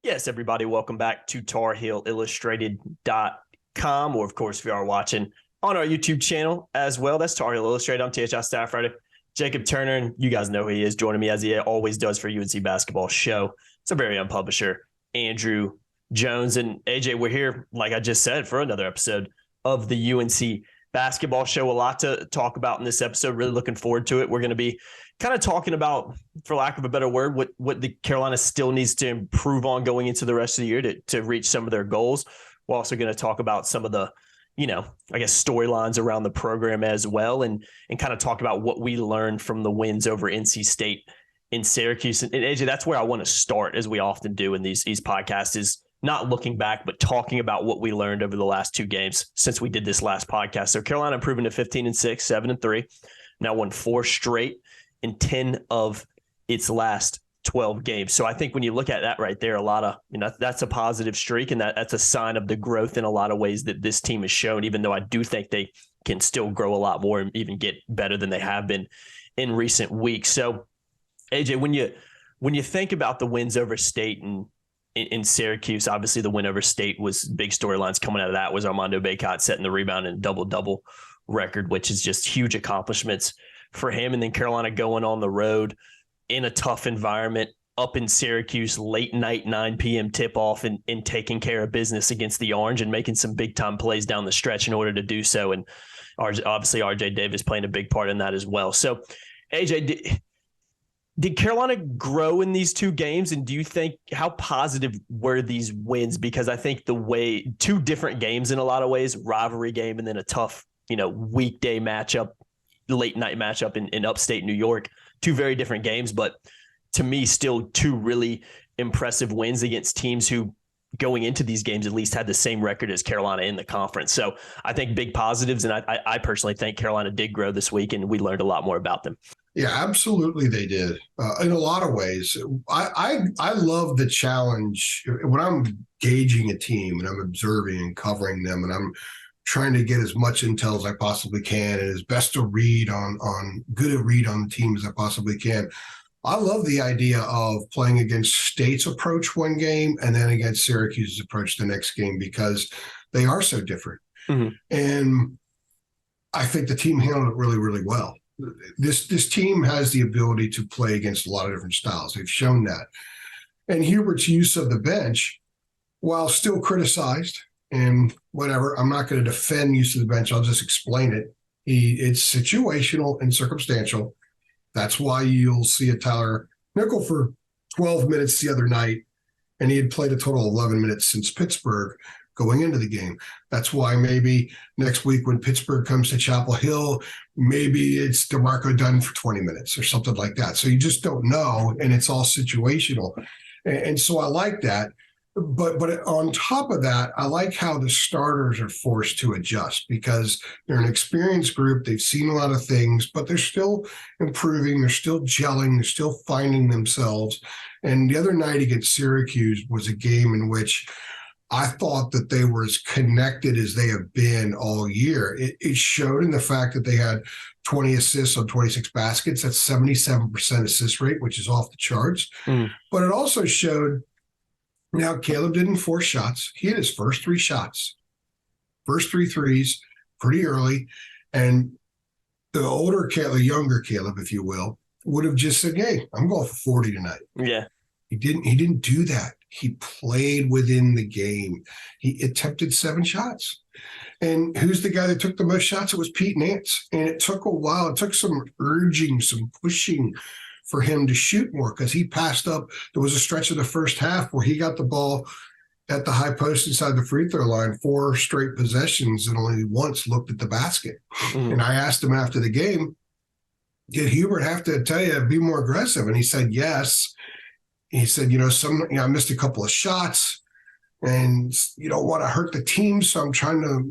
Yes, everybody, welcome back to TarHeelIllustrated.com, or of course, if you are watching on our YouTube channel as well, that's Tar Heel Illustrated. I'm THI staff writer Jacob Turner, and you guys know who he is, joining me as he always does for UNC Basketball Show. It's our very own publisher, Andrew Jones. And AJ, we're here, like I just said, for another episode of the UNC Basketball Show. A lot to talk about in this episode. Really looking forward to it. We're going to be kind of talking about, for lack of a better word, what the Carolina still needs to improve on going into the rest of the year to reach some of their goals. We're also going to talk about some of the, storylines around the program as well, and kind of talk about what we learned from the wins over NC State and Syracuse. And AJ, that's where I want to start, as we often do in these podcasts, is not looking back, but talking about what we learned over the last two games since we did this last podcast. So Carolina improving to 15-6, 7-3, now won 4 straight in 10 of its last 12 games. So I think when you look at that right there, a lot of, that's a positive streak, and that's a sign of the growth in a lot of ways that this team has shown, even though I do think they can still grow a lot more and even get better than they have been in recent weeks. So AJ, when you think about the wins over State and in Syracuse, obviously the win over State was big storylines coming out of that was Armando Bacot setting the rebound and double-double record, which is just huge accomplishments for him. And then Carolina going on the road in a tough environment up in Syracuse, late night, 9 p.m. tip-off, and taking care of business against the Orange and making some big-time plays down the stretch in order to do so. And obviously R.J. Davis playing a big part in that as well. So, AJ, did Carolina grow in these two games? And do you think, how positive were these wins? Because I think two different games in a lot of ways, rivalry game and then a tough, weekday matchup, late night matchup in upstate New York, two very different games, but to me, still two really impressive wins against teams who going into these games at least had the same record as Carolina in the conference. So I think big positives. And I personally think Carolina did grow this week, and we learned a lot more about them. Yeah, absolutely. They did in a lot of ways. I love the challenge when I'm gauging a team and I'm observing and covering them, and I'm trying to get as much intel as I possibly can and as best a read on the team as I possibly can. I love the idea of playing against State's approach one game and then against Syracuse's approach the next game, because they are so different. Mm-hmm. And I think the team handled it really, really well. This team has the ability to play against a lot of different styles. They've shown that. And Hubert's use of the bench, while still criticized and whatever, I'm not going to defend use of the bench. I'll just explain it. It's situational and circumstantial. That's why you'll see a Tyler Nickel for 12 minutes the other night, and he had played a total of 11 minutes since Pittsburgh going into the game. That's why maybe next week when Pittsburgh comes to Chapel Hill, maybe it's DeMarco Dunn for 20 minutes or something like that. So you just don't know, and it's all situational. And so I like that. But on top of that, I like how the starters are forced to adjust, because they're an experienced group. They've seen a lot of things, but they're still improving. They're still gelling. They're still finding themselves. And the other night against Syracuse was a game in which I thought that they were as connected as they have been all year. It showed in the fact that they had 20 assists on 26 baskets. That's 77% assist rate, which is off the charts. But it also showed, now Caleb didn't force shots. He had his first 3 shots, first 3 threes pretty early. And the older Caleb, the younger Caleb, if you will, would have just said, hey, I'm going for 40 tonight. Yeah. He didn't do that. He played within the game. He attempted 7 shots. And who's the guy that took the most shots? It was Pete Nance. And it took a while. It took some urging, some pushing for him to shoot more, because he passed up. There was a stretch of the first half where he got the ball at the high post inside the free throw line 4 straight possessions and only once looked at the basket. And I asked him after the game, did Hubert have to tell you to be more aggressive? And he said, yes. He said, I missed a couple of shots, and you don't want to hurt the team, so I'm trying to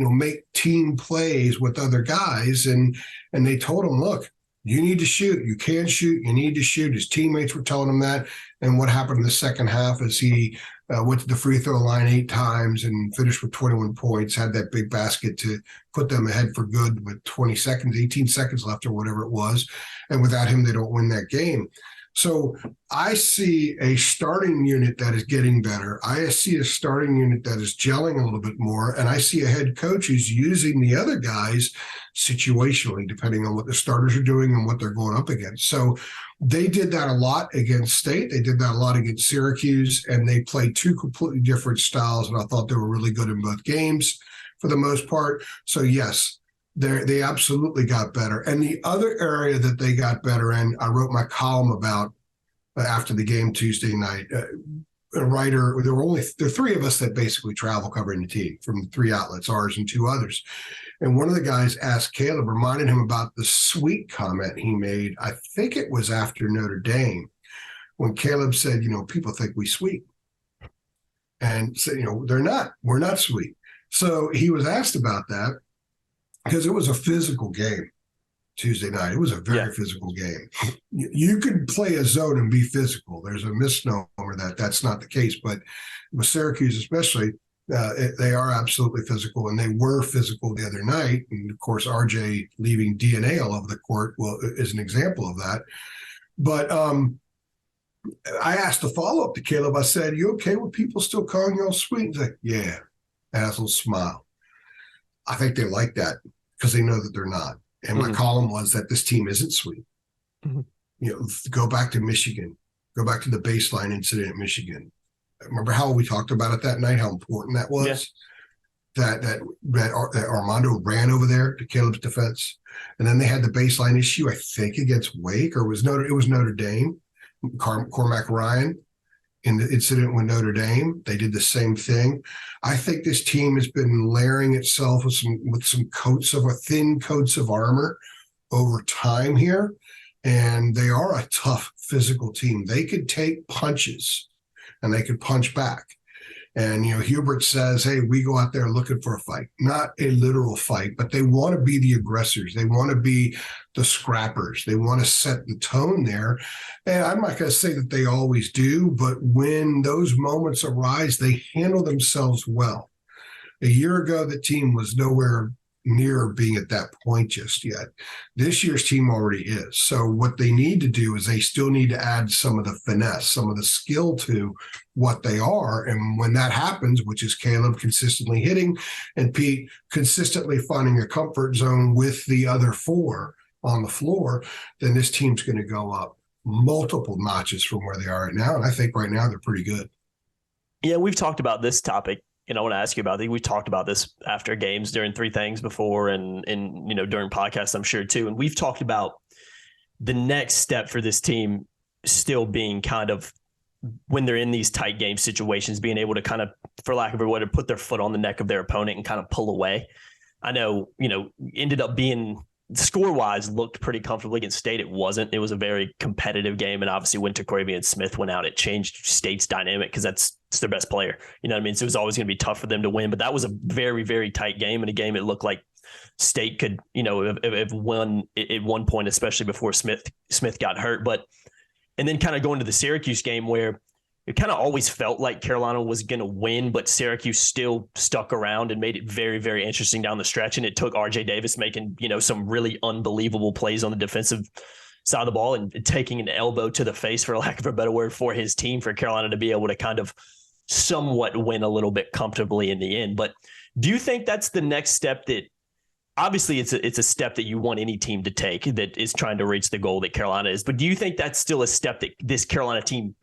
make team plays with other guys. And they told him, look, you need to shoot. You can shoot. You need to shoot. His teammates were telling him that. And what happened in the second half is he went to the free throw line 8 times and finished with 21 points, had that big basket to put them ahead for good with 18 seconds left or whatever it was. And without him, they don't win that game. So I see a starting unit that is getting better. I see a starting unit that is gelling a little bit more. And I see a head coach who's using the other guys situationally, depending on what the starters are doing and what they're going up against. So they did that a lot against State. They did that a lot against Syracuse, and they played two completely different styles. And I thought they were really good in both games for the most part. So yes, they absolutely got better. And the other area that they got better in, I wrote my column about after the game Tuesday night. A writer, there are three of us that basically travel covering the team from 3 outlets, ours and 2 others. And one of the guys asked Caleb, reminded him about the sweet comment he made. I think it was after Notre Dame, when Caleb said, people think we sweet. And said, we're not sweet. So he was asked about that, because it was a physical game Tuesday night. It was a very physical game. You could play a zone and be physical. There's a misnomer that that's not the case, but with Syracuse especially, they are absolutely physical, and they were physical the other night. And of course, RJ leaving DNA all over the court is an example of that. But I asked a follow-up to Caleb. I said, "You okay with people still calling you all sweet?" He's like, "Yeah," and has a little smile. I think they like that because they know that they're not. And my column was that this team isn't sweet. Go back to Michigan. Go back to the baseline incident at Michigan. Remember how we talked about it that night, how important that was? Yeah. That Armando ran over there to Caleb's defense. And then they had the baseline issue, I think, against Wake, or it was Notre Dame, Cormac Ryan. In the incident with Notre Dame, they did the same thing. I think this team has been layering itself with some thin coats of armor over time here, and they are a tough physical team. They could take punches, and they could punch back. And, Hubert says, hey, we go out there looking for a fight, not a literal fight, but they want to be the aggressors. They want to be the scrappers. They want to set the tone there. And I'm not going to say that they always do, but when those moments arise, they handle themselves well. A year ago, the team was nowhere near being at that point just yet. This year's team already is. So what they need to do is they still need to add some of the finesse, some of the skill to what they are. And when that happens, which is Caleb consistently hitting and Pete consistently finding a comfort zone with the other 4 on the floor, then this team's going to go up multiple notches from where they are right now. And I think right now they're pretty good. Yeah, we've talked about this topic. I want to ask you about it. We talked about this after games during 3 Things before and during podcasts, I'm sure too. And we've talked about the next step for this team still being kind of when they're in these tight game situations, being able to kind of, for lack of a word, put their foot on the neck of their opponent and kind of pull away. I know, ended up being score-wise looked pretty comfortable against State. It wasn't. It was a very competitive game, and obviously when Taquavian Smith went out, it changed State's dynamic because it's their best player. You know what I mean? So it was always going to be tough for them to win, but that was a very, very tight game, and a game it looked like State could, have won at one point, especially before Smith got hurt. And then kind of going to the Syracuse game where it kind of always felt like Carolina was going to win, but Syracuse still stuck around and made it very, very interesting down the stretch. And it took RJ Davis making, some really unbelievable plays on the defensive side of the ball and taking an elbow to the face, for lack of a better word, for his team, for Carolina to be able to kind of somewhat win a little bit comfortably in the end. But do you think that's the next step that obviously it's a step that you want any team to take that is trying to reach the goal that Carolina is, but do you think that's still a step that this Carolina team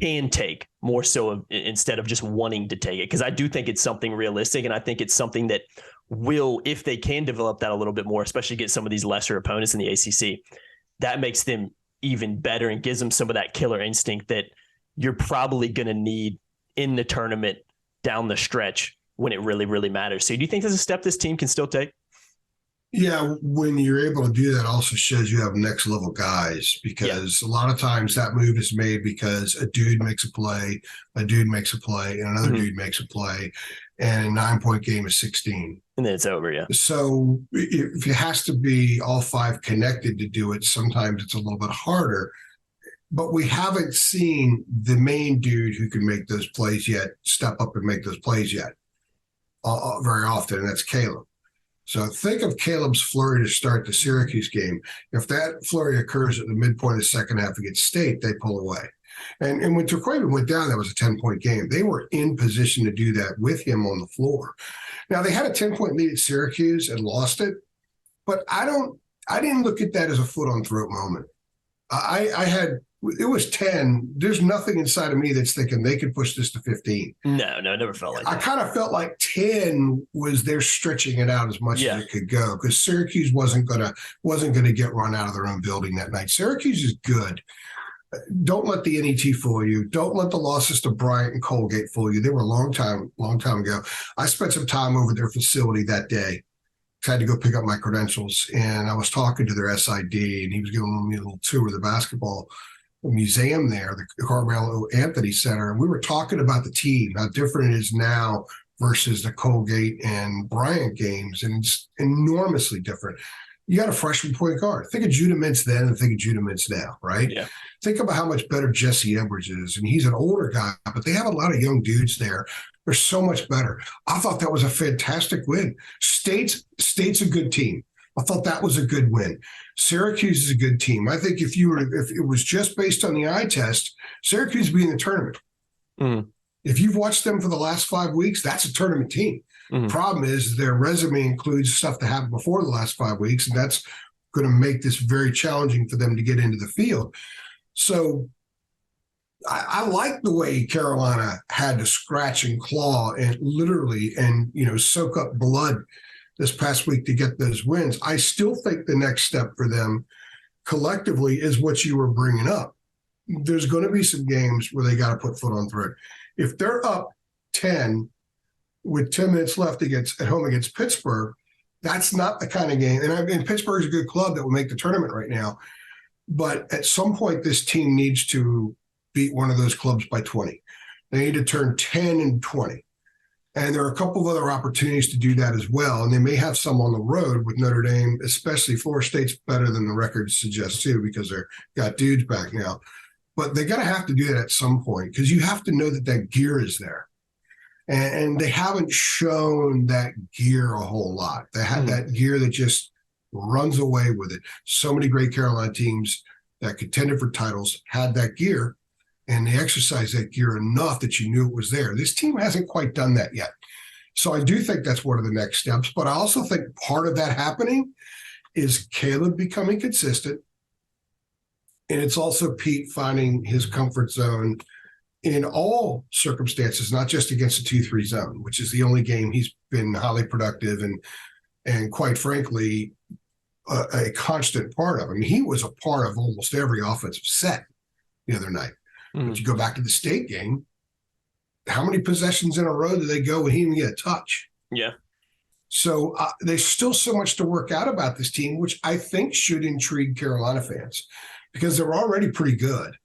can take more so instead of just wanting to take it? Because I do think it's something realistic, and I think it's something that will, if they can develop that a little bit more, especially get some of these lesser opponents in the ACC, that makes them even better and gives them some of that killer instinct that you're probably going to need in the tournament down the stretch when it really, really matters. So do you think there's a step this team can still take? Yeah, when you're able to do that also shows you have next level guys, because a lot of times that move is made because a dude makes a play, and another dude makes a play, and a 9-point game is 16. And then it's over, yeah. So if it has to be all 5 connected to do it, sometimes it's a little bit harder. But we haven't seen the main dude who can make those plays yet step up and make those plays yet very often, and that's Caleb. So think of Caleb's flurry to start the Syracuse game. If that flurry occurs at the midpoint of the second half against State, they pull away. And when Turquaven went down, that was a 10-point game. They were in position to do that with him on the floor. Now, they had a 10-point lead at Syracuse and lost it, but I didn't look at that as a foot on throat moment. It was 10. There's nothing inside of me that's thinking they could push this to 15. No, never felt like that. I kind of felt like 10 was they're stretching it out as much as it could go, because Syracuse wasn't gonna get run out of their own building that night. Syracuse is good. Don't let the NET fool you. Don't let the losses to Bryant and Colgate fool you. They were a long time ago. I spent some time over their facility that day. I had to go pick up my credentials, and I was talking to their SID, and he was giving me a little tour of the basketball museum there, the Carmelo Anthony Center. And we were talking about the team, how different it is now versus the Colgate and Bryant games, and it's enormously different. You got a freshman point guard. Think of Judah Mintz then and think of Judah Mintz now, right? Yeah. Think about how much better Jesse Edwards is. And he's an older guy, but they have a lot of young dudes there. They're so much better. I thought that was a fantastic win. State's a good team. I thought that was a good win. Syracuse is a good team. I think if it was just based on the eye test, Syracuse would be in the tournament. Mm. If you've watched them for the last 5 weeks, that's a tournament team. Mm-hmm. Problem is their resume includes stuff that happened before the last 5 weeks, and that's going to make this very challenging for them to get into the field. So I like the way Carolina had to scratch and claw and literally soak up blood this past week to get those wins. I still think the next step for them collectively is what you were bringing up. There's going to be some games where they got to put foot on throat. If they're up 10 with 10 minutes left at home against Pittsburgh, that's not the kind of game. And Pittsburgh's a good club that will make the tournament right now. But at some point, this team needs to beat one of those clubs by 20. They need to turn 10 and 20. And there are a couple of other opportunities to do that as well. And they may have some on the road with Notre Dame, especially Florida State's better than the record suggests too, because they're got dudes back now. But they got to have to do that at some point, because you have to know that gear is there. And they haven't shown that gear a whole lot. They had that gear that just runs away with it. So many great Carolina teams that contended for titles had that gear, and they exercised that gear enough that you knew it was there. This team hasn't quite done that yet. So I do think that's one of the next steps. But I also think part of that happening is Caleb becoming consistent. And it's also Pete finding his comfort zone in all circumstances, not just against the 2-3 zone, which is the only game he's been highly productive and quite frankly, a constant part of. I mean, he was a part of almost every offensive set the other night. Mm-hmm. But you go back to the State game, how many possessions in a row did they go when he didn't get a touch? Yeah. So there's still so much to work out about this team, which I think should intrigue Carolina fans, because they're already pretty good.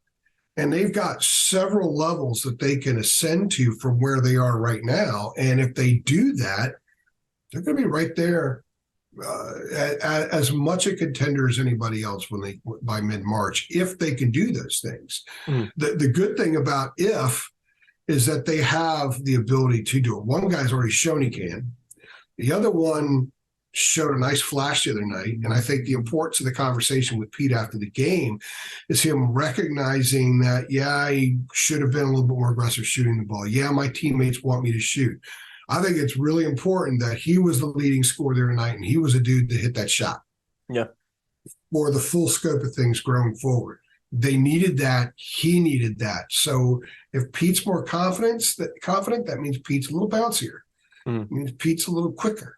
And they've got several levels that they can ascend to from where they are right now. And if they do that, they're going to be right there as much a contender as anybody else by mid-March, if they can do those things. Mm. The good thing about if is that they have the ability to do it. One guy's already shown he can. The other one showed a nice flash the other night. And I think the importance of the conversation with Pete after the game is him recognizing that, he should have been a little bit more aggressive shooting the ball. Yeah, my teammates want me to shoot. I think it's really important that he was the leading scorer there tonight, and he was a dude to hit that shot. Yeah. For the full scope of things going forward. They needed that. He needed that. So if Pete's more confident, that means Pete's a little bouncier. It means Pete's a little quicker.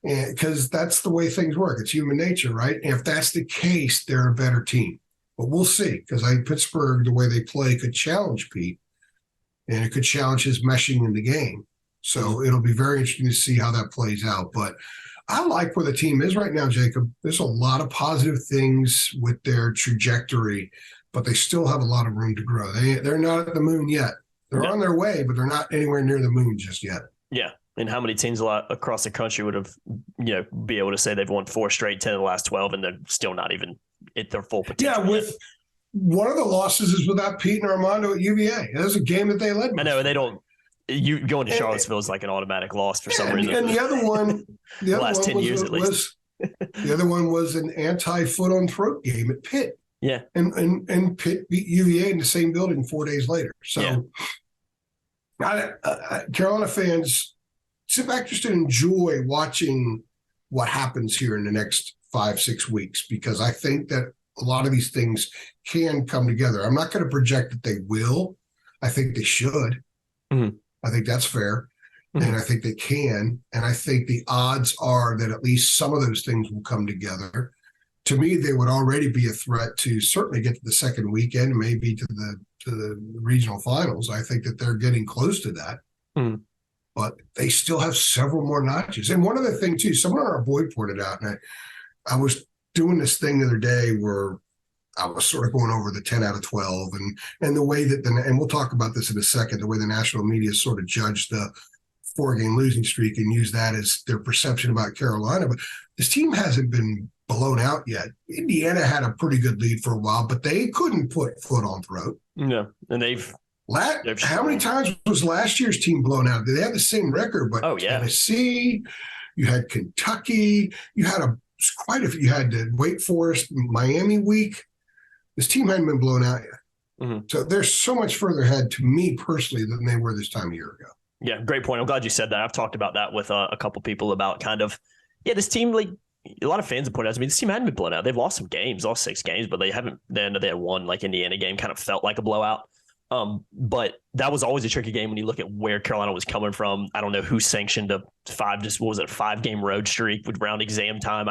Because that's the way things work. It's human nature, right? And if that's the case, they're a better team. But we'll see, because I think Pittsburgh, the way they play, could challenge Pete, and it could challenge his meshing in the game. So it'll be very interesting to see how that plays out. But I like where the team is right now, Jacob. There's a lot of positive things with their trajectory, but they still have a lot of room to grow. They're not at the moon yet. They're on their way, but they're not anywhere near the moon just yet. Yeah. And how many teams across the country would have, be able to say they've won 4 straight, 10 of the last 12, and they're still not even at their full potential? Yeah, with one of the losses is without Pete and Armando at UVA. That was a game that they led. I know, and they don't. You going to Charlottesville is like an automatic loss for some reason. And the other one, the last 10 years at least. The other one was an anti-foot on throat game at Pitt. Yeah. And Pitt beat UVA in the same building 4 days later. So Carolina fans, sit back just to enjoy watching what happens here in the next 5-6 weeks, because I think that a lot of these things can come together. I'm not going to project that they will. I think they should. Mm-hmm. I think that's fair. Mm-hmm. And I think they can. And I think the odds are that at least some of those things will come together. To me, they would already be a threat to certainly get to the second weekend, maybe to the regional finals. I think that they're getting close to that. Mm-hmm. But they still have several more notches. And one other thing, too, someone on our board pointed out, and I was doing this thing the other day where I was sort of going over the 10 out of 12 and the way that, and we'll talk about this in a second, the way the national media sort of judged the 4-game losing streak and use that as their perception about Carolina. But this team hasn't been blown out yet. Indiana had a pretty good lead for a while, but they couldn't put foot on throat. No, and they've how many times was last year's team blown out? They had the same record, but Tennessee, you had Kentucky, you had quite a few. You had the Wake Forest, Miami week. This team hadn't been blown out yet. Mm-hmm. So they're so much further ahead to me personally than they were this time a year ago. Yeah, great point. I'm glad you said that. I've talked about that with a couple people about kind of, this team, like a lot of fans have pointed out to me, this team hadn't been blown out. They've lost some games, lost 6 games, but they haven't, they had one like Indiana game kind of felt like a blowout. But that was always a tricky game when you look at where Carolina was coming from. I don't know who sanctioned a 5-game road streak with round exam time.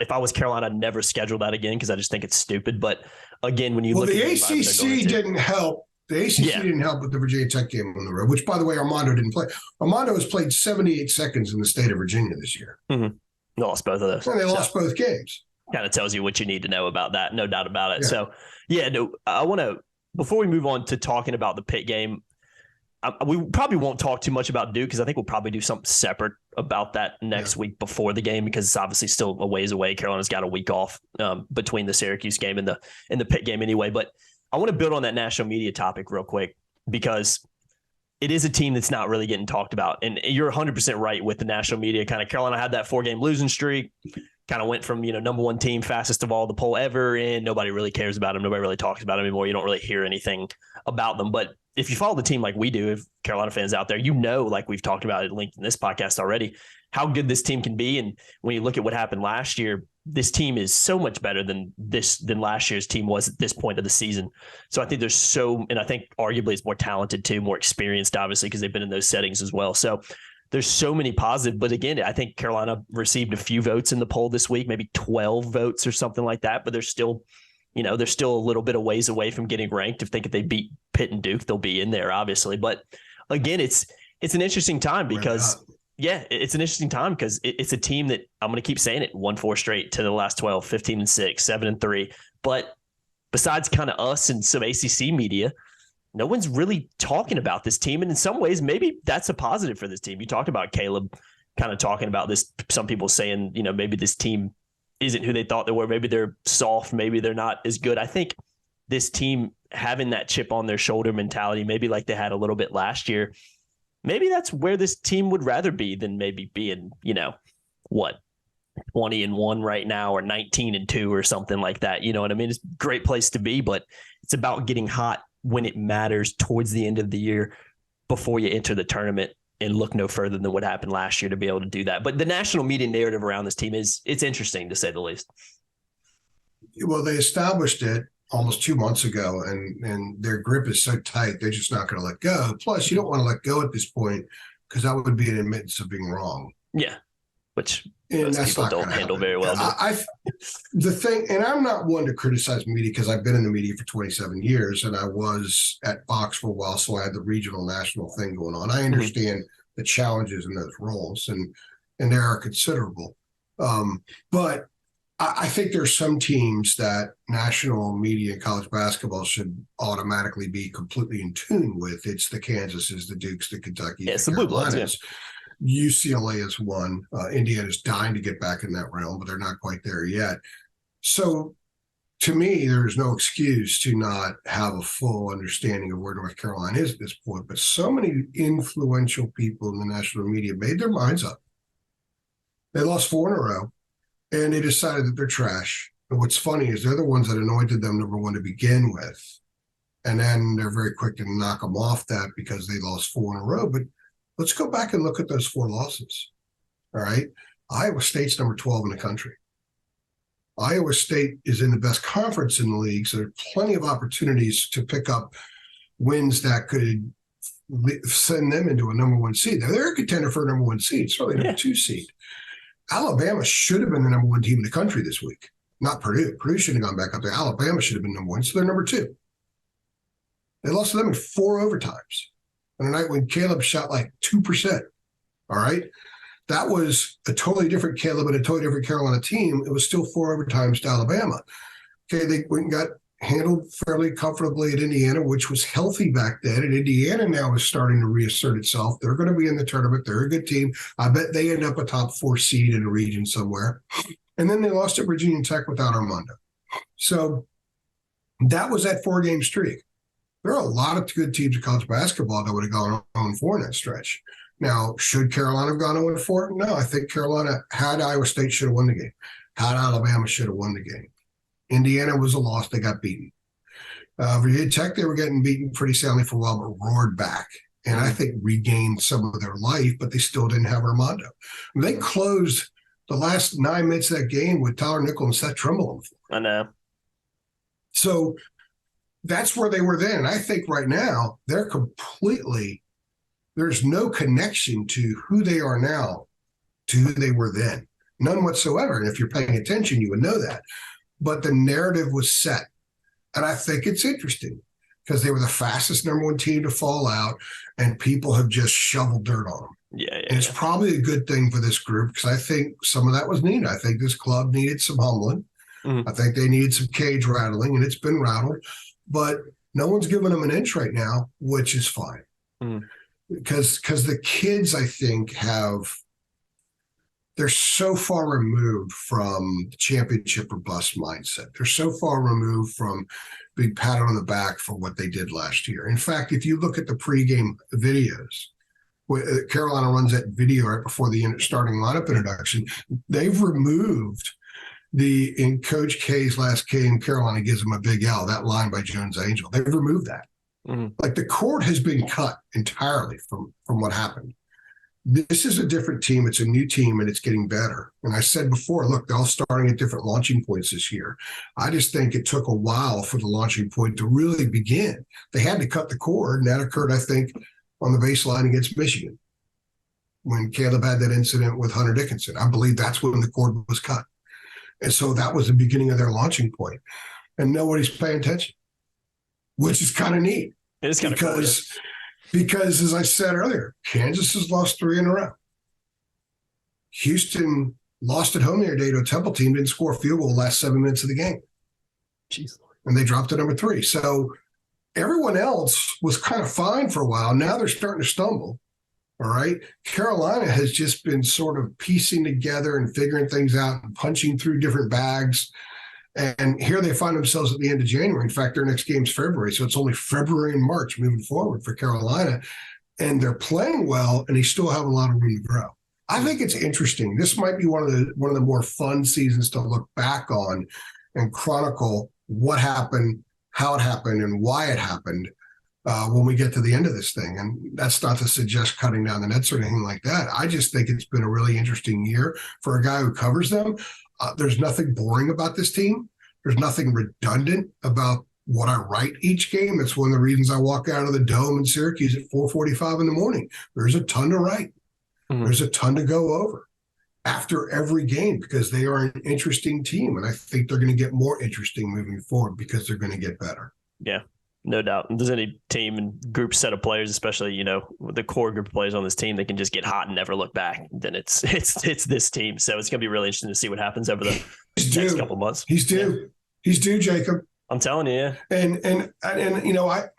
If I was Carolina, I'd never schedule that again because I just think it's stupid. But again, when you look at the ACC didn't help. The ACC didn't help with the Virginia Tech game on the road, which, by the way, Armando didn't play. Armando has played 78 seconds in the state of Virginia this year. Mm-hmm. They lost both of those. And they lost both games. Kind of tells you what you need to know about that. No doubt about it. Yeah. So, I want to, before we move on to talking about the Pitt game, we probably won't talk too much about Duke because I think we'll probably do something separate about that next week before the game because it's obviously still a ways away. Carolina's got a week off between the Syracuse game and the Pitt game anyway. But I want to build on that national media topic real quick because it is a team that's not really getting talked about. And you're 100% right with the national media. Kind of Carolina had that 4-game losing streak, kind of went from, number one team, fastest of all the poll ever, and nobody really cares about them. Nobody really talks about them anymore. You don't really hear anything about them. But if you follow the team like we do, if Carolina fans out there, like we've talked about it linked in this podcast already, how good this team can be. And when you look at what happened last year, this team is so much better than last year's team was at this point of the season. So I think and I think arguably it's more talented too, more experienced, obviously, because they've been in those settings as well. So there's so many positive, but again, I think Carolina received a few votes in the poll this week, maybe 12 votes or something like that, but they're still a little bit of ways away from getting ranked. If they beat Pitt and Duke, they'll be in there, obviously. But again, it's an interesting time because it's an interesting time because it's a team that I'm going to keep saying it, won 4 straight to the last 12, 15-6, 7-3. But besides kind of us and some ACC media, no one's really talking about this team. And in some ways, maybe that's a positive for this team. You talked about Caleb kind of talking about this. Some people saying, maybe this team isn't who they thought they were. Maybe they're soft. Maybe they're not as good. I think this team having that chip on their shoulder mentality, maybe like they had a little bit last year, maybe that's where this team would rather be than maybe being, 20-1 right now or 19-2 or something like that. You know what I mean? It's a great place to be, but it's about getting hot when it matters towards the end of the year before you enter the tournament and look no further than what happened last year to be able to do that. But the national media narrative around this team it's interesting to say the least. Well, they established it almost 2 months ago and their grip is so tight, they're just not going to let go. Plus you don't want to let go at this point because that would be an admittance of being wrong. Yeah. Which most people don't handle very well. The thing, and I'm not one to criticize media because I've been in the media for 27 years and I was at Fox for a while, so I had the regional national thing going on. I understand the challenges in those roles, and they are considerable. But I think there's some teams that national media in college basketball should automatically be completely in tune with. It's the Kansases, the Dukes, the Kentucky, the Blue Bloods. UCLA is one. Indiana's dying to get back in that realm, but they're not quite there yet. So to me, there's no excuse to not have a full understanding of where North Carolina is at this point. But so many influential people in the national media made their minds up. They lost 4 in a row, and they decided that they're trash. And what's funny is they're the ones that anointed them number 1 to begin with. And then they're very quick to knock them off that because they lost 4 in a row. But let's go back and look at those 4 losses. All right. Iowa State's number 12 in the country. Iowa State is in the best conference in the league, so there are plenty of opportunities to pick up wins that could send them into a number 1 seed. Now, they're a contender for a number 1 seed, certainly number 2 seed. Alabama should have been the number 1 team in the country this week, not Purdue. Purdue shouldn't have gone back up there. Alabama should have been number 1, so they're number 2. They lost to them in 4 overtimes on a night when Caleb shot like 2%. All right. That was a totally different Caleb and a totally different Carolina team. It was still 4 overtimes to Alabama. Okay, they went and got handled fairly comfortably at Indiana, which was healthy back then. And Indiana now is starting to reassert itself. They're going to be in the tournament. They're a good team. I bet they end up a top 4 seed in a region somewhere. And then they lost to Virginia Tech without Armando. So that was that 4-game streak. There are a lot of good teams in college basketball that would have gone 0-4 in that stretch. Now, should Carolina have gone 0-4? No, I think Carolina had Iowa State should have won the game. Had Alabama should have won the game. Indiana was a loss. They got beaten. Virginia Tech, they were getting beaten pretty soundly for a while, but roared back. And I think regained some of their life, but they still didn't have Armando. They closed the last 9 minutes of that game with Tyler Nickel and Seth Trimble on the floor. I know. So that's where they were then. And I think right now they're completely – there's no connection to who they are now to who they were then. None whatsoever. And if you're paying attention, you would know that. But the narrative was set. And I think it's interesting because they were the fastest number 1 team to fall out, and people have just shoveled dirt on them. Yeah. And it's probably a good thing for this group because I think some of that was needed. I think this club needed some humbling. Mm-hmm. I think they needed some cage rattling, and it's been rattled. But no one's giving them an inch right now, which is fine. Mm-hmm. Because the kids, I think, they're so far removed from the championship or bust mindset. They're so far removed from being patted on the back for what they did last year. In fact, if you look at the pregame videos, Carolina runs that video right before the starting lineup introduction, they've removed in Coach K's last game, Carolina gives him a big L, that line by Jones Angel. They've removed that. Mm-hmm. Like the cord has been cut entirely from what happened. This is a different team. It's a new team, and it's getting better. And I said before, look, they're all starting at different launching points this year. I just think it took a while for the launching point to really begin. They had to cut the cord, and that occurred, I think, on the baseline against Michigan when Caleb had that incident with Hunter Dickinson. I believe that's when the cord was cut. And so that was the beginning of their launching point. And nobody's paying attention, which is kind of neat. It is kind of cool. Because, as I said earlier, Kansas has lost 3 in a row. Houston lost at home the other day to a Temple team, didn't score a field goal the last 7 minutes of the game. Jeez. And they dropped to number 3. So everyone else was kind of fine for a while. Now they're starting to stumble. All right. Carolina has just been sort of piecing together and figuring things out and punching through different bags. And here they find themselves at the end of January. In fact, their next game's February. So it's only February and March moving forward for Carolina. And they're playing well, and they still have a lot of room to grow. I think it's interesting. This might be one of the more fun seasons to look back on and chronicle what happened, how it happened, and why it happened when we get to the end of this thing. And that's not to suggest cutting down the nets or anything like that. I just think it's been a really interesting year for a guy who covers them. There's nothing boring about this team. There's nothing redundant about what I write each game. It's one of the reasons I walk out of the Dome in Syracuse at 4:45 in the morning. There's a ton to write. Mm-hmm. There's a ton to go over after every game because they are an interesting team. And I think they're going to get more interesting moving forward because they're going to get better. Yeah, no doubt. If there's any team and group set of players, especially, the core group of players on this team, they can just get hot and never look back, then it's this team. So it's going to be really interesting to see what happens over the next couple of months. He's due. Yeah. He's due, Jacob. I'm telling you. Yeah. And I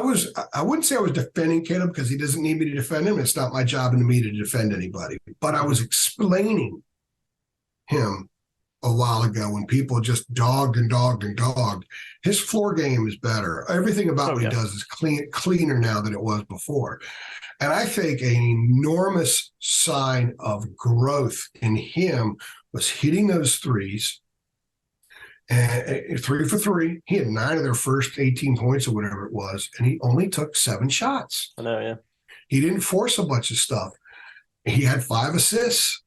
wouldn't say I was defending Caleb because he doesn't need me to defend him. It's not my job in the media to defend anybody. But I was explaining him a while ago when people just dogged and dogged and dogged. His floor game is better. Everything about what he does is cleaner now than it was before. And I think an enormous sign of growth in him was hitting those threes. And 3 for 3. He had 9 of their first 18 points or whatever it was, and he only took 7 shots. I know, yeah. He didn't force a bunch of stuff. He had 5 assists.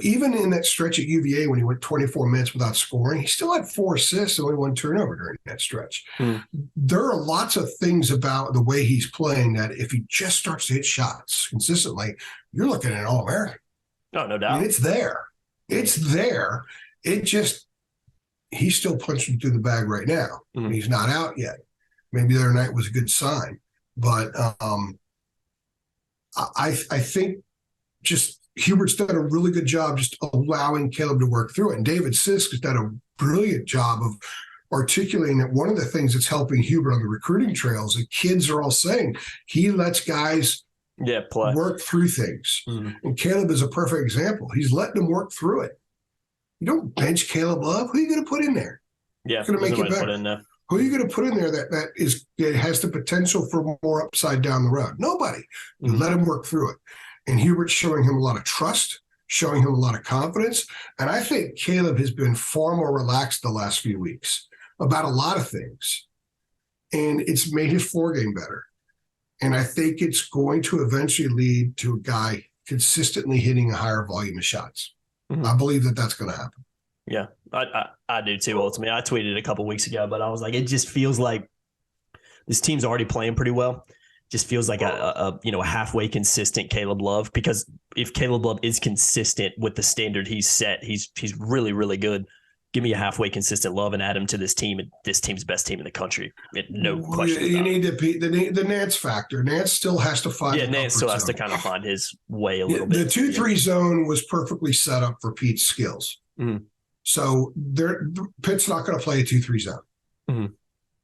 Even in that stretch at UVA when he went 24 minutes without scoring, he still had 4 assists and only 1 turnover during that stretch. There are lots of things about the way he's playing that if he just starts to hit shots consistently, you're looking at an All-American. No doubt. It's there. It's there. It just, he's still punching through the bag right now. He's not out yet. Maybe the other night was a good sign. But I think just Hubert's done a really good job just allowing Caleb to work through it. And David Sisk has done a brilliant job of articulating that one of the things that's helping Hubert on the recruiting trails, the kids are all saying, he lets guys play, work through things. And Caleb is a perfect example. He's letting them work through it. You don't bench Caleb Love. Who are you going to put in there? Yeah, going to make it better. Who are you going to put in there that has the potential for more upside down the road? Nobody. You let him work through it. And Hubert's showing him a lot of trust, showing him a lot of confidence. And I think Caleb has been far more relaxed the last few weeks about a lot of things. And it's made his floor game better. And I think it's going to eventually lead to a guy consistently hitting a higher volume of shots. I believe that that's going to happen. Yeah, I do too, ultimately. I tweeted a couple weeks ago, but I was like, it just feels like this team's already playing pretty well. Just feels like a halfway consistent Caleb Love, because if Caleb Love is consistent with the standard he's set, he's really, really good. Give me a halfway consistent Love and add him to this team, and this team's best team in the country. No question. You need the Nance factor. Nance still has to find. Yeah, Nance still has to kind of find his way a little bit. The 2-3 zone was perfectly set up for Pete's skills. So Pitt's not going to play a 2-3 zone.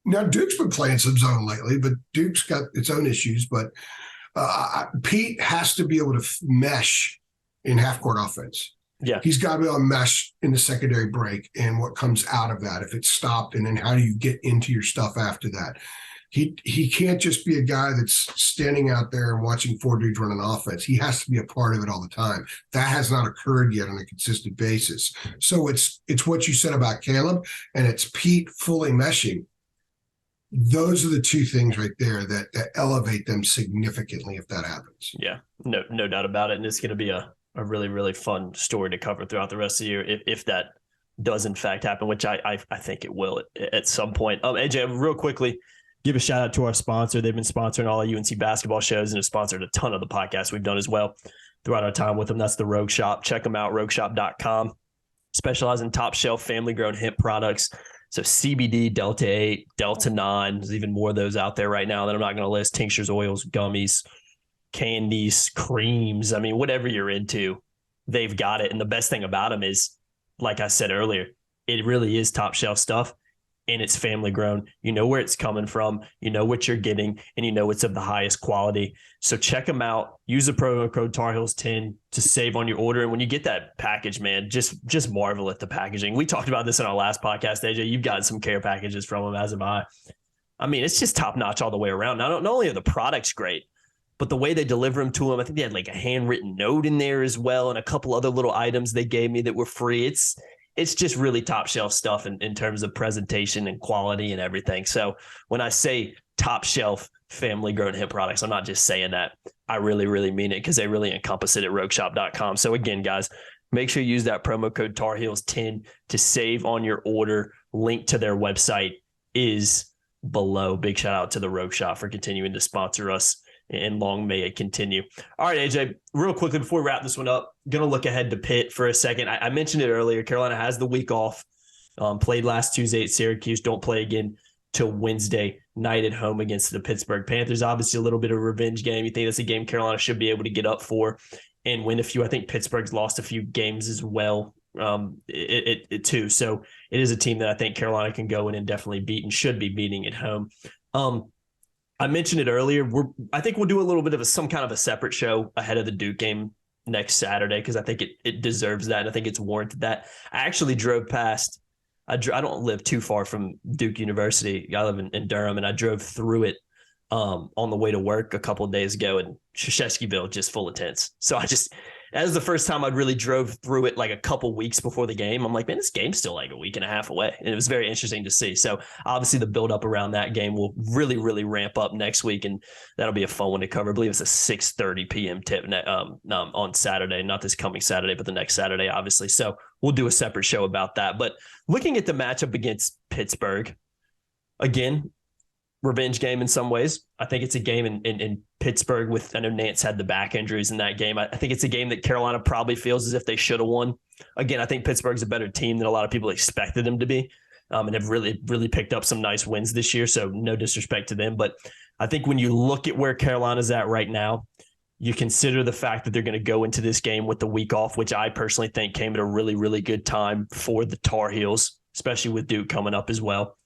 Now, Duke's been playing some zone lately, but Duke's got its own issues. But Pete has to be able to mesh in half-court offense. Yeah. He's got to be able to mesh in the secondary break and what comes out of that, if it's stopped, and then how do you get into your stuff after that. He can't just be a guy that's standing out there and watching 4 dudes run an offense. He has to be a part of it all the time. That has not occurred yet on a consistent basis. So it's what you said about Caleb, and it's Pete fully meshing. Those are the 2 things right there that elevate them significantly if that happens. Yeah, no doubt about it. And it's going to be a really, really fun story to cover throughout the rest of the year if that does in fact happen, which I think it will at some point. AJ, real quickly, give a shout out to our sponsor. They've been sponsoring all of UNC basketball shows and have sponsored a ton of the podcasts we've done as well throughout our time with them. That's the Rogue Shop. Check them out, rogueshop.com. Specialize in top shelf family grown hemp products. So CBD, Delta 8, Delta 9, there's even more of those out there right now that I'm not going to list. Tinctures, oils, gummies, candies, creams. I mean, whatever you're into, they've got it. And the best thing about them is, like I said earlier, it really is top shelf stuff, and it's family grown. You know where it's coming from, you know what you're getting, and you know it's of the highest quality. So check them out. Use the promo code TARHEELS10 to save on your order. And when you get that package, man, just marvel at the packaging. We talked about this in our last podcast, AJ. You've gotten some care packages from them, as have I. I mean, it's just top notch all the way around. Now, not only are the products great, but the way they deliver them to them, I think they had like a handwritten note in there as well, and a couple other little items they gave me that were free. It's just really top shelf stuff in terms of presentation and quality and everything. So when I say top shelf family grown hemp products, I'm not just saying that. I really, really mean it, because they really encompass it at rogueshop.com. So again, guys, make sure you use that promo code TARHEELS10 to save on your order. Link to their website is below. Big shout out to the Rogue Shop for continuing to sponsor us, and long may it continue. All right, AJ, real quickly before we wrap this one up, going to look ahead to Pitt for a second. I mentioned it earlier. Carolina has the week off. Played last Tuesday at Syracuse. Don't play again till Wednesday night at home against the Pittsburgh Panthers. Obviously, a little bit of a revenge game. You think that's a game Carolina should be able to get up for and win a few. I think Pittsburgh's lost a few games as well too. So it is a team that I think Carolina can go in and definitely beat and should be beating at home. I mentioned it earlier. I think we'll do a little bit of some kind of a separate show ahead of the Duke game next Saturday because I think it deserves that, and I think it's warranted that. I actually drove past. I don't live too far from Duke University. I live in Durham, and I drove through it on the way to work a couple of days ago, and Sheshetskyville just full of tents. So that was the first time I'd really drove through it like a couple weeks before the game. I'm like, man, this game's still like a week and a half away. And it was very interesting to see. So obviously the build up around that game will really, really ramp up next week. And that'll be a fun one to cover. I believe it's a 6:30 p.m. tip on Saturday, not this coming Saturday, but the next Saturday, obviously. So we'll do a separate show about that. But looking at the matchup against Pittsburgh, again, revenge game in some ways. I think it's a game in Pittsburgh I know Nance had the back injuries in that game. I think it's a game that Carolina probably feels as if they should have won. Again, I think Pittsburgh's a better team than a lot of people expected them to be, and have really, really picked up some nice wins this year. So no disrespect to them. But I think when you look at where Carolina's at right now, you consider the fact that they're going to go into this game with the week off, which I personally think came at a really, really good time for the Tar Heels, especially with Duke coming up as well.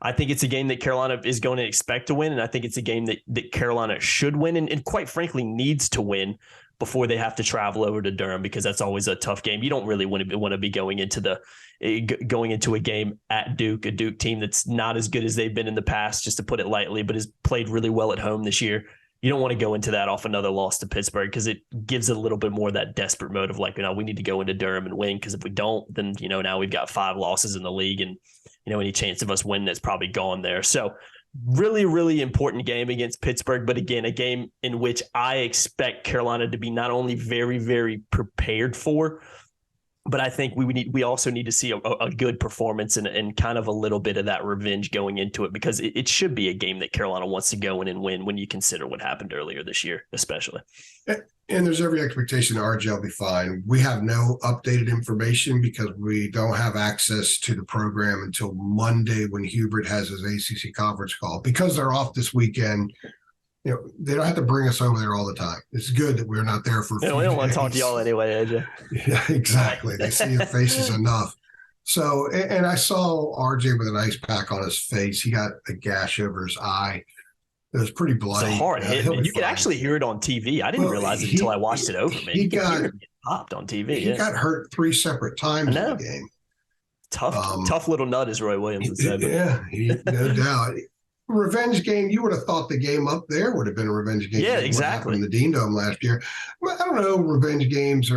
I think it's a game that Carolina is going to expect to win, and I think it's a game that Carolina should win and quite frankly needs to win before they have to travel over to Durham, because that's always a tough game. You don't really want to be going into a game at Duke, a Duke team that's not as good as they've been in the past, just to put it lightly, but has played really well at home this year. You don't want to go into that off another loss to Pittsburgh, because it gives it a little bit more of that desperate mode of like, we need to go into Durham and win, because if we don't, then, now we've got 5 losses in the league, and, any chance of us winning is probably gone there. So really, really important game against Pittsburgh. But again, a game in which I expect Carolina to be not only very, very prepared for, but I think we also need to see a good performance and kind of a little bit of that revenge going into it, because it should be a game that Carolina wants to go in and win when you consider what happened earlier this year, especially. And there's every expectation that RJ will be fine. We have no updated information because we don't have access to the program until Monday when Hubert has his ACC conference call. Because they're off this weekend, they don't have to bring us over there all the time. It's good that we're not there for a few we don't want days. to talk to y'all anyway, AJ. Yeah, exactly. They see your faces enough. So, and I saw RJ with an ice pack on his face. He got a gash over his eye. It was pretty bloody. It's a hard hit, man. You could actually hear it on TV. I didn't realize it until I watched it over, man. He got popped on TV. He got hurt 3 separate times in the game. Tough little nut, as Roy Williams would say. Yeah, no doubt. Revenge game. You would have thought the game up there would have been a revenge game. Yeah, exactly. In the Dean Dome last year. I don't know. Revenge games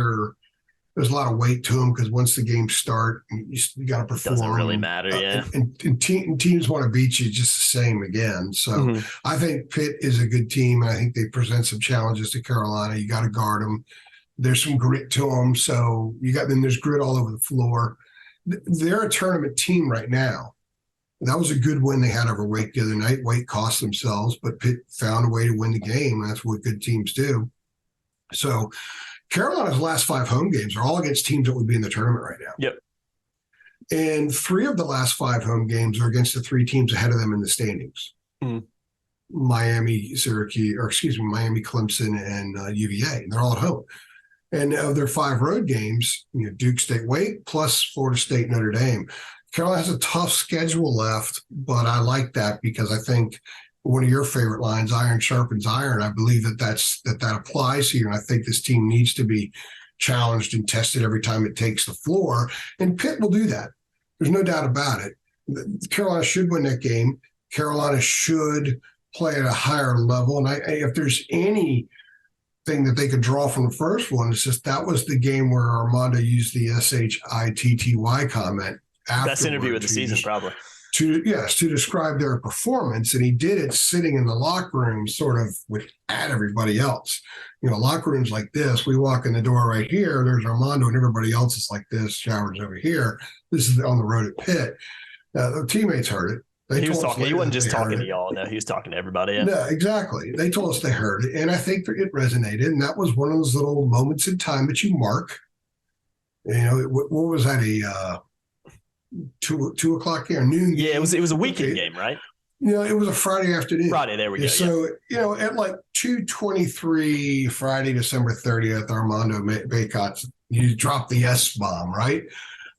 there's a lot of weight to them, because once the games start, you got to perform. Doesn't really matter, yeah. And teams want to beat you just the same again. So I think Pitt is a good team, and I think they present some challenges to Carolina. You got to guard them. There's some grit to them. So there's grit all over the floor. They're a tournament team right now. That was a good win they had over Wake the other night. Wake cost themselves, but Pitt found a way to win the game. That's what good teams do. So Carolina's last 5 home games are all against teams that would be in the tournament right now. Yep. And 3 of the last 5 home games are against the 3 teams ahead of them in the standings. Miami, Clemson, and UVA. They're all at home. And of their 5 road games, Duke State, Wake, plus Florida State, Notre Dame. Carolina has a tough schedule left, but I like that because I think one of your favorite lines, iron sharpens iron. I believe that applies here. And I think this team needs to be challenged and tested every time it takes the floor. And Pitt will do that. There's no doubt about it. Carolina should win that game. Carolina should play at a higher level. And if there's anything that they could draw from the first one, it's just that was the game where Armando used the SHITTY comment. Best interview of the season, probably. To describe their performance, and he did it sitting in the locker room, sort of at everybody else. Locker rooms like this. We walk in the door right here. There's Armando, and everybody else is like this. Showers over here. This is on the road at Pitt. The teammates heard it. He was talking. He wasn't just talking to y'all. No, he was talking to everybody. Yeah. No, exactly. They told us they heard it, and I think it resonated. And that was one of those little moments in time that you mark. What was that? A 2 o'clock game, noon game. Yeah, it was a weekend game, right? It was a Friday afternoon. Friday, there we go. So, at like 2:23, Friday, December 30th, Armando Bacot, you dropped the S-bomb, right?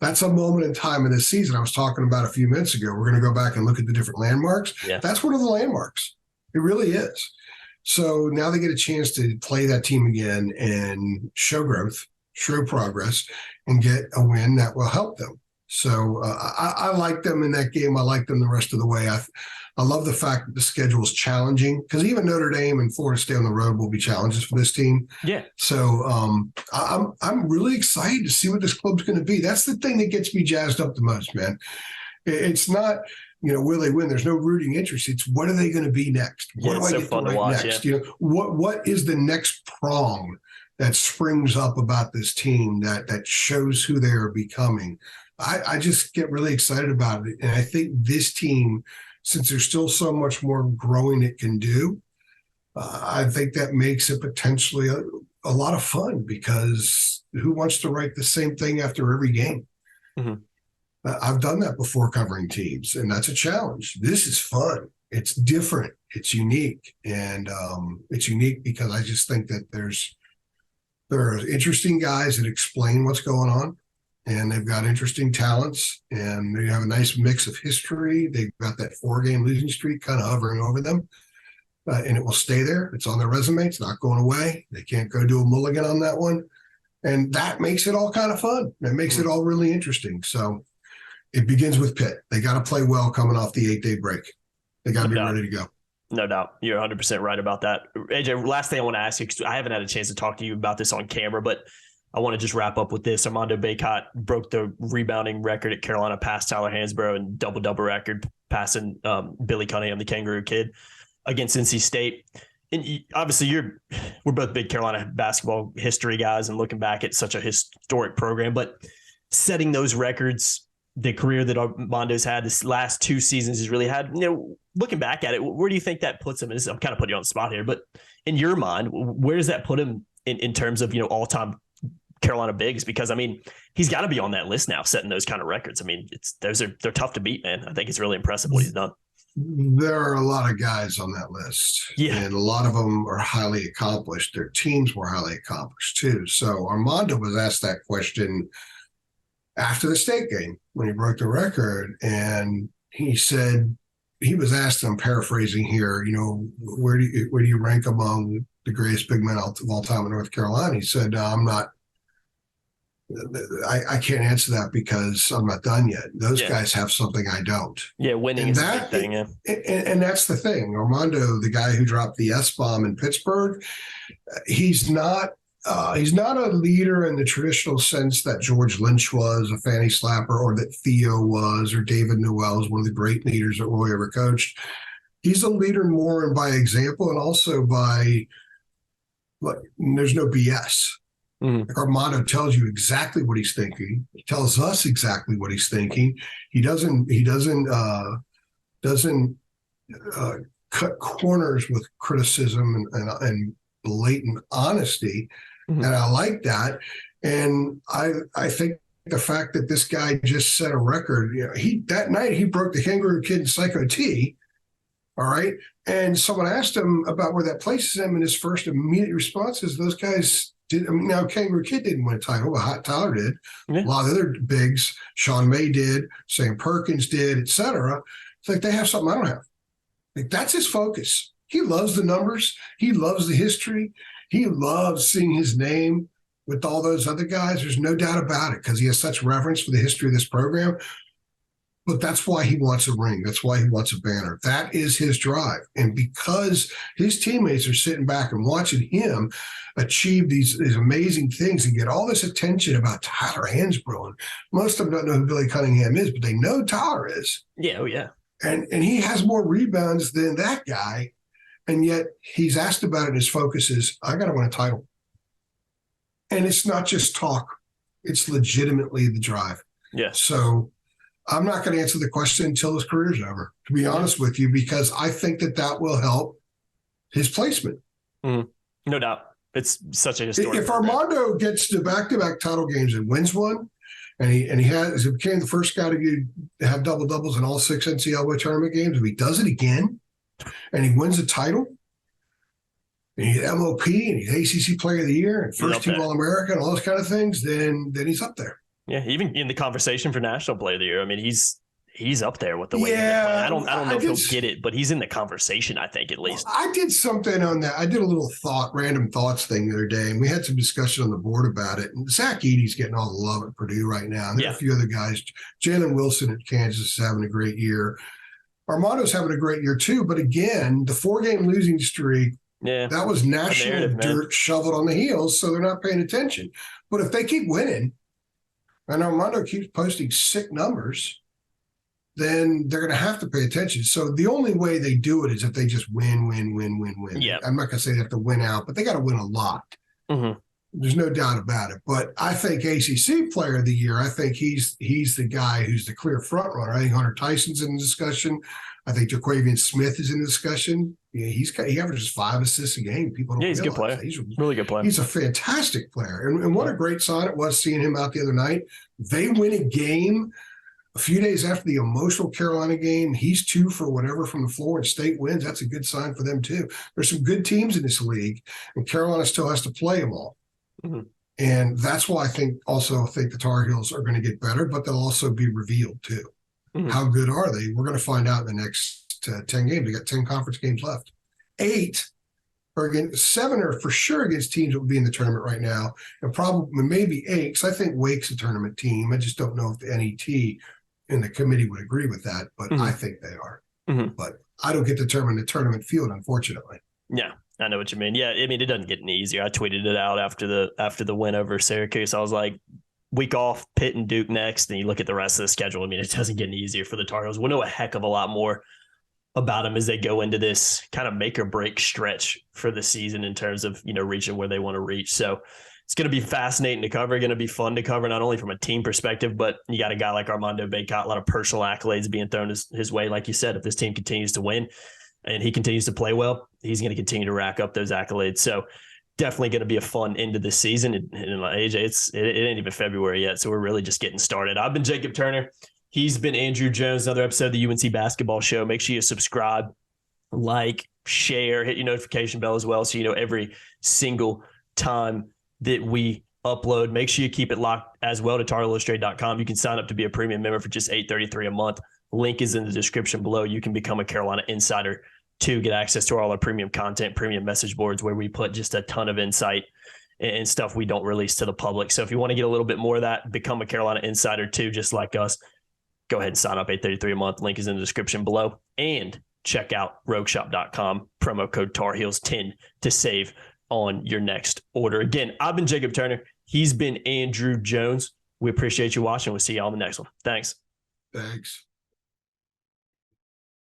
That's a moment in time in this season I was talking about a few minutes ago. We're going to go back and look at the different landmarks. Yeah. That's one of the landmarks. It really is. So now they get a chance to play that team again and show growth, show progress, and get a win that will help them. So I like them in that game. I like them the rest of the way. I love the fact that the schedule is challenging, because even Notre Dame and Florida State on the road will be challenges for this team. Yeah. So I'm really excited to see what this club's going to be. That's the thing that gets me jazzed up the most, man. It's not, will they win? There's no rooting interest. It's what are they going to be next? What do I get to write next? Yeah. What is the next prong that springs up about this team that shows who they are becoming? I just get really excited about it. And I think this team, since there's still so much more growing it can do, I think that makes it potentially a lot of fun, because who wants to write the same thing after every game? Mm-hmm. I've done that before covering teams, and that's a challenge. This is fun. It's different. It's unique. And it's unique because I just think that there are interesting guys that explain what's going on. And they've got interesting talents, and they have a nice mix of history. They've got that 4-game losing streak kind of hovering over them, and it will stay there. It's on their resume. It's not going away. They can't go do a mulligan on that one. And that makes it all kind of fun. It makes it all really interesting. So it begins with Pitt. They got to play well coming off the 8-day break. They got to be ready to go. No doubt. You're 100% right about that. AJ, last thing I want to ask you, because I haven't had a chance to talk to you about this on camera, but I want to just wrap up with this. Armando Bacot broke the rebounding record at Carolina, passed Tyler Hansbrough, and double-double record, passing Billy Cunningham, the Kangaroo Kid, against NC State. And obviously, we're both big Carolina basketball history guys, and looking back at such a historic program. But setting those records, the career that Armando's had this last 2 seasons he's really had, looking back at it, where do you think that puts him? I'm kind of putting you on the spot here, but in your mind, where does that put him in terms of all-time Carolina bigs? Because he's got to be on that list now, setting those kind of records. They're tough to beat, man. I think it's really impressive what he's done. There are a lot of guys on that list, and a lot of them are highly accomplished. Their teams were highly accomplished too. So Armando was asked that question after the state game when he broke the record, and he said, he was asked, I'm paraphrasing here, where do you rank among the greatest big men of all time in North Carolina? He said, I can't answer that because I'm not done yet. Those guys have something I don't. Yeah, winning is a big thing. Yeah. And that's the thing. Armando, the guy who dropped the S-bomb in Pittsburgh, he's not a leader in the traditional sense that George Lynch was, a fanny slapper, or that Theo was, or David Newell is one of the great leaders that Roy ever coached. He's a leader more by example, and also by, there's no BS. Mm-hmm. Like Armando tells you exactly what he's thinking. He tells us exactly what he's thinking. He doesn't cut corners with criticism and blatant honesty. Mm-hmm. And I like that. And I think the fact that this guy just set a record, that night he broke the Kangaroo Kid and Psycho T. All right. And someone asked him about where that places him, and his first immediate response is those guys did. Now Kangaroo Kid didn't win a title, but Hot Tyler did. Yeah. A lot of other bigs, Sean May did, Sam Perkins did, etc. It's like they have something I don't have. Like, that's his focus. He loves the numbers. He loves the history. He loves seeing his name with all those other guys. There's no doubt about it, because he has such reverence for the history of this program. But that's why he wants a ring. That's why he wants a banner. That is his drive. And because his teammates are sitting back and watching him achieve these amazing things and get all this attention about Tyler Hansbrough. Most of them don't know who Billy Cunningham is, but they know Tyler is. Yeah, oh yeah. And he has more rebounds than that guy. And yet he's asked about it, and his focus is, I got to win a title. And it's not just talk. It's legitimately the drive. Yeah. So I'm not going to answer the question until his career's over, to be honest with you, because I think that will help his placement. Mm, no doubt. It's such a historic. If Armando gets to back-to-back title games and wins one, and he became the first guy to have double-doubles in all 6 NCAA tournament games, if he does it again and he wins a title, and he's MOP and he's ACC Player of the Year and first-team All-America and all those kind of things, then he's up there. Yeah, even in the conversation for National Player of the Year. I mean, he's he's up there with the way he's been playing. I don't know if he'll get it, but he's in the conversation, I think, at least. I did something on that. I did a little random thoughts thing the other day, and we had some discussion on the board about it. And Zach Edey's getting all the love at Purdue right now. And there are a few other guys. Jalen Wilson at Kansas is having a great year. Armando's having a great year too. But again, the 4-game losing streak, that was national dirt shoveled on the heels, so they're not paying attention. But if they keep winning, and Armando keeps posting sick numbers, then they're going to have to pay attention. So the only way they do it is if they just win. Yeah. I'm not going to say they have to win out, but they got to win a lot. Mm-hmm. There's no doubt about it. But I think ACC Player of the Year, I think he's the guy who's the clear front runner. I think Hunter Tyson's in the discussion. I think Jaquavian Smith is in the discussion. Yeah, he averages 5 assists a game. People don't realize. He's a good player. He's a really good player. He's a fantastic player. And what a great sign it was seeing him out the other night. They win a game a few days after the emotional Carolina game. He's 2 for whatever from the floor, and State wins. That's a good sign for them too. There's some good teams in this league, and Carolina still has to play them all. Mm-hmm. And that's why I think the Tar Heels are going to get better, but they'll also be revealed too. Mm-hmm. How good are they? We're going to find out in the next 10 games. We got 10 conference games left. 8 are against 7 are for sure against teams that would be in the tournament right now, and probably maybe 8 because I think Wake's a tournament team. I just don't know if the NET and the committee would agree with that, but I think they are. Mm-hmm. But I don't get to determine the tournament field, unfortunately. Yeah, I know what you mean. Yeah, I mean, it doesn't get any easier. I tweeted it out after the win over Syracuse. I was like, week off, Pitt and Duke next, and you look at the rest of the schedule. I mean, it doesn't get any easier for the Tar Heels. We'll know a heck of a lot more about them as they go into this kind of make or break stretch for the season in terms of, reaching where they want to reach. So it's going to be fascinating to cover, going to be fun to cover, not only from a team perspective, but you got a guy like Armando Bacot, a lot of personal accolades being thrown his way. Like you said, if this team continues to win and he continues to play well, he's going to continue to rack up those accolades. So definitely going to be a fun end of the season. And AJ, it ain't even February yet, so we're really just getting started. I've been Jacob Turner. He's been Andrew Jones, another episode of the UNC Basketball Show. Make sure you subscribe, like, share, hit your notification bell as well so you know every single time that we upload. Make sure you keep it locked as well to TarIllustrated.com. You can sign up to be a premium member for just $8.33 a month. Link is in the description below. You can become a Carolina insider to get access to all our premium content, premium message boards where we put just a ton of insight and stuff we don't release to the public. So if you want to get a little bit more of that, become a Carolina insider too, just like us. Go ahead and sign up, $8.33 a month. Link is in the description below. And check out rogueshop.com, promo code TARHEELS10 to save on your next order. Again, I've been Jacob Turner. He's been Andrew Jones. We appreciate you watching. We'll see you on the next one. Thanks. Thanks.